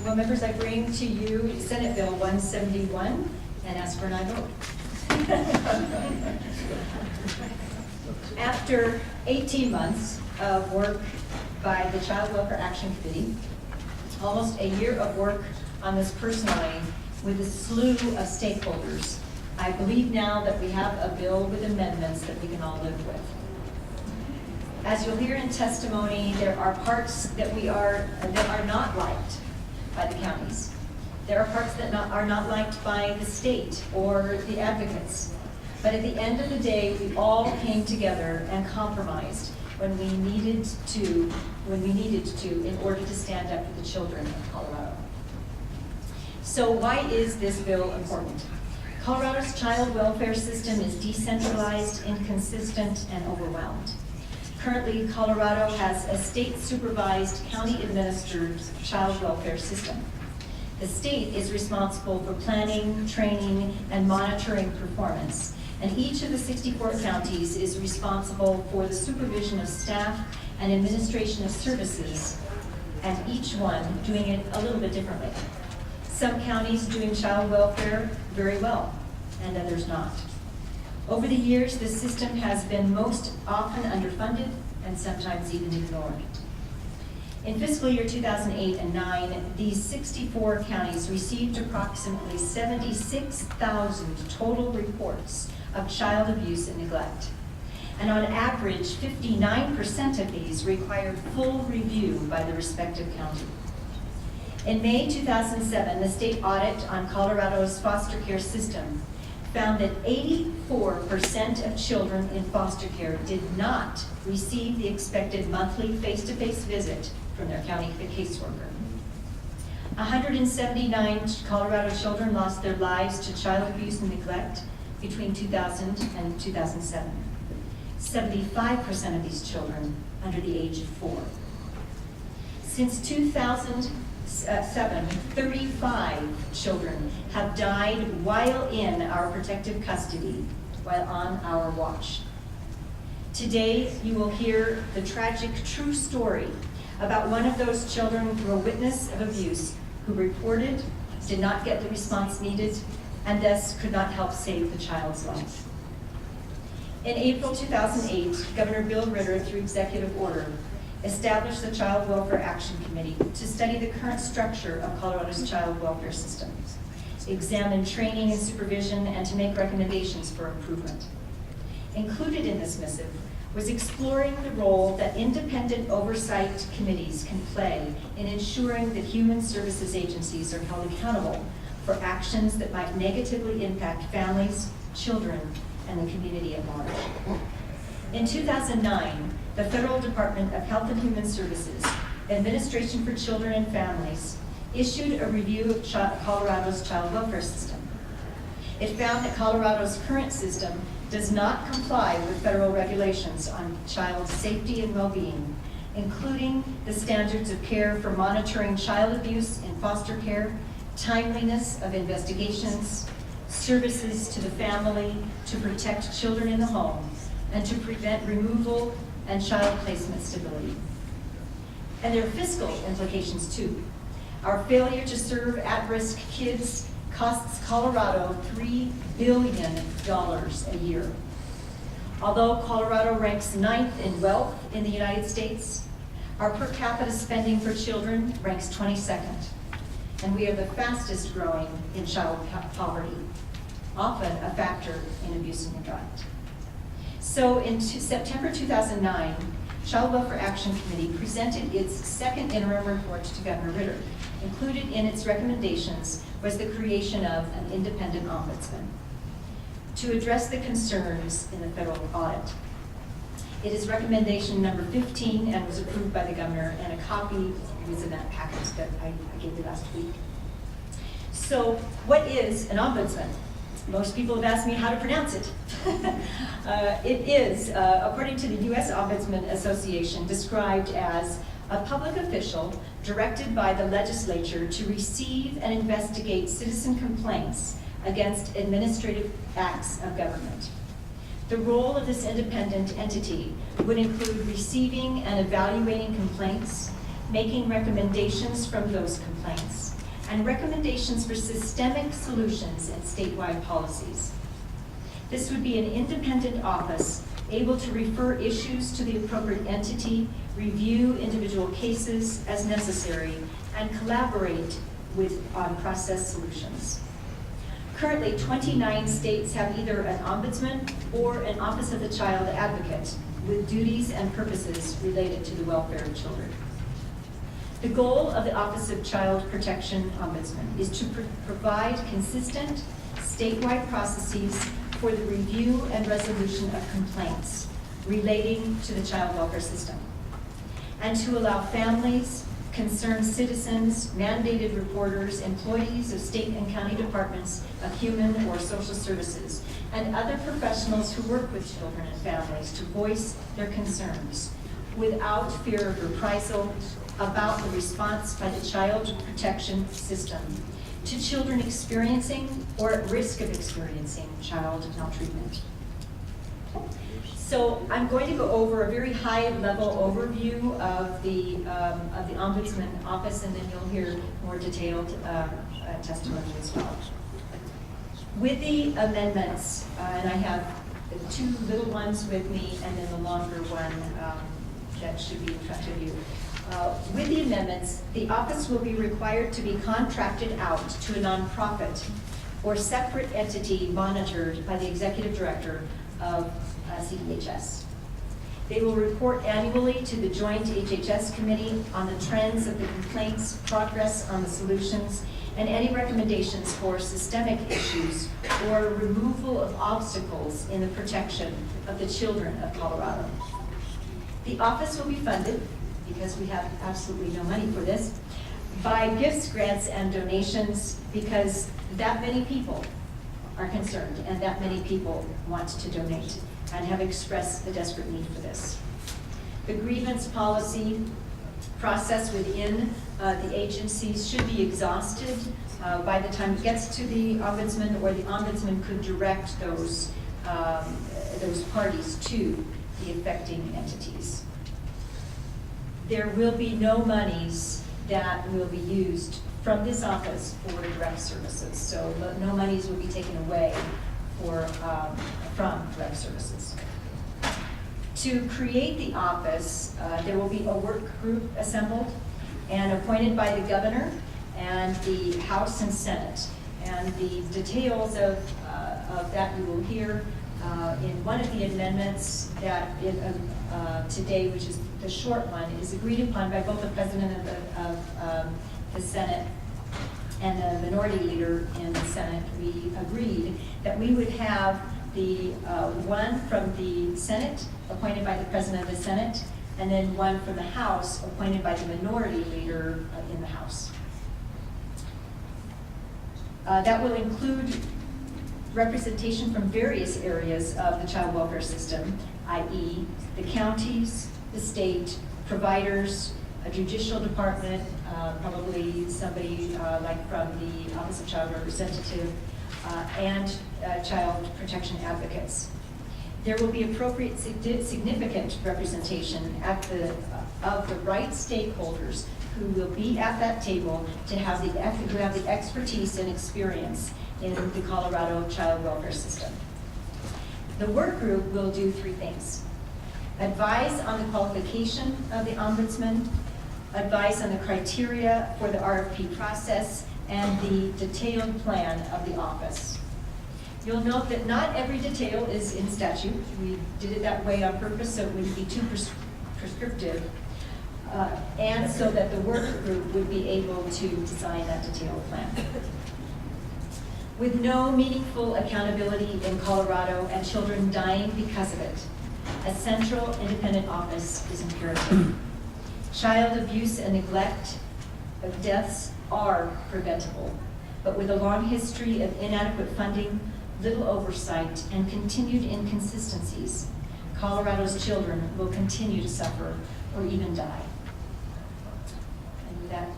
Well, members, I bring to you Senate Bill 171 and ask for an aye vote. After 18 months of work by the Child Welfare Action Committee, almost a year of work on this personally with a slew of stakeholders, I believe now that we have a bill with amendments that we can all live with. As you'll hear in testimony, there are parts that are not liked by the counties. There are parts that are not liked by the state or the advocates. But at the end of the day, we all came together and compromised when we needed to in order to stand up for the children of Colorado. So why is this bill important? Colorado's child welfare system is decentralized, inconsistent, and overwhelmed. Currently, Colorado has a state-supervised, county-administered child welfare system. The state is responsible for planning, training, and monitoring performance, and each of the 64 counties is responsible for the supervision of staff and administration of services, and each one doing it a little bit differently. Some counties doing child welfare very well, and others not. Over the years, the system has been most often underfunded and sometimes even ignored. In fiscal year 2008 and 9, these 64 counties received approximately 76,000 total reports of child abuse and neglect. And on average, 59% of these required full review by the respective county. In May 2007, the state audit on Colorado's foster care system found that 84% of children in foster care did not receive the expected monthly face-to-face visit from their county caseworker. 179 Colorado children lost their lives to child abuse and neglect between 2000 and 2007. 75% of these children under the age of 4. Since 2007, 35 children have died while in our protective custody, while on our watch. Today, you will hear the tragic true story about one of those children who were a witness of abuse, who reported, did not get the response needed, and thus could not help save the child's life. In April 2008, Governor Bill Ritter, through executive order, established the Child Welfare Action Committee to study the current structure of Colorado's child welfare system, examine training and supervision, and to make recommendations for improvement. Included in this missive was exploring the role that independent oversight committees can play in ensuring that human services agencies are held accountable for actions that might negatively impact families, children, and the community at large. In 2009, the Federal Department of Health and Human Services, Administration for Children and Families, issued a review of Colorado's child welfare system. It found that Colorado's current system does not comply with federal regulations on child safety and well-being, including the standards of care for monitoring child abuse in foster care, timeliness of investigations, services to the family to protect children in the home, and to prevent removal and child placement stability. And there are fiscal implications too. Our failure to serve at-risk kids costs Colorado $3 billion a year. Although Colorado ranks 9th in wealth in the United States, our per capita spending for children ranks 22nd, and we are the fastest growing in child poverty, often a factor in abuse and neglect. So in September 2009, Child Welfare Action Committee presented its second interim report to Governor Ritter. Included in its recommendations was the creation of an independent ombudsman to address the concerns in the federal audit. It is recommendation number 15 and was approved by the governor, and a copy was in that package that I gave you last week. So what is an ombudsman? Most people have asked me how to pronounce it. It is, according to the U.S. Ombudsman Association, described as a public official directed by the legislature to receive and investigate citizen complaints against administrative acts of government. The role of this independent entity would include receiving and evaluating complaints, making recommendations from those complaints, and recommendations for systemic solutions and statewide policies. This would be an independent office able to refer issues to the appropriate entity, review individual cases as necessary, and collaborate on process solutions. Currently, 29 states have either an ombudsman or an Office of the Child Advocate with duties and purposes related to the welfare of children. The goal of the Office of Child Protection Ombudsman is to provide consistent statewide processes for the review and resolution of complaints relating to the child welfare system, and to allow families, concerned citizens, mandated reporters, employees of state and county departments of human or social services, and other professionals who work with children and families to voice their concerns without fear of reprisal about the response by the child protection system to children experiencing or at risk of experiencing child maltreatment. So I'm going to go over a very high-level overview of the Ombudsman Office, and then you'll hear more detailed testimony as well. With the amendments, and I have two little ones with me, and then the longer one that should be in front of you. With the amendments, the office will be required to be contracted out to a nonprofit or separate entity monitored by the executive director of CDHS. They will report annually to the Joint HHS Committee on the trends of the complaints, progress on the solutions, and any recommendations for systemic issues or removal of obstacles in the protection of the children of Colorado. The office will be funded, because we have absolutely no money for this, by gifts, grants, and donations, because that many people are concerned and that many people want to donate and have expressed the desperate need for this. The grievance policy process within the agencies should be exhausted by the time it gets to the ombudsman, or the ombudsman could direct those parties to the affecting entities. There will be no monies that will be used from this office for direct services. So no monies will be taken away from direct services. To create the office, there will be a work group assembled and appointed by the governor and the House and Senate. And the details of that you will hear in one of the amendments that today, which is the short one, is agreed upon by both the president of the Senate and the minority leader in the Senate. We agreed that we would have the one from the Senate appointed by the president of the Senate, and then one from the House appointed by the minority leader in the House. That will include representation from various areas of the child welfare system, i.e. the counties, the state, providers, a judicial department, probably somebody like from the Office of Child Representative, and child protection advocates. There will be appropriate significant representation of the right stakeholders who will be at that table who have the expertise and experience in the Colorado child welfare system. The work group will do three things: advise on the qualification of the ombudsman, advise on the criteria for the RFP process, and the detailed plan of the office. You'll note that not every detail is in statute. We did it that way on purpose so it wouldn't be too prescriptive, and so that the work group would be able to design that detailed plan. With no meaningful accountability in Colorado and children dying because of it, a central independent office is imperative. Child abuse and neglect of deaths are preventable, but with a long history of inadequate funding, little oversight, and continued inconsistencies, Colorado's children will continue to suffer or even die. And with that,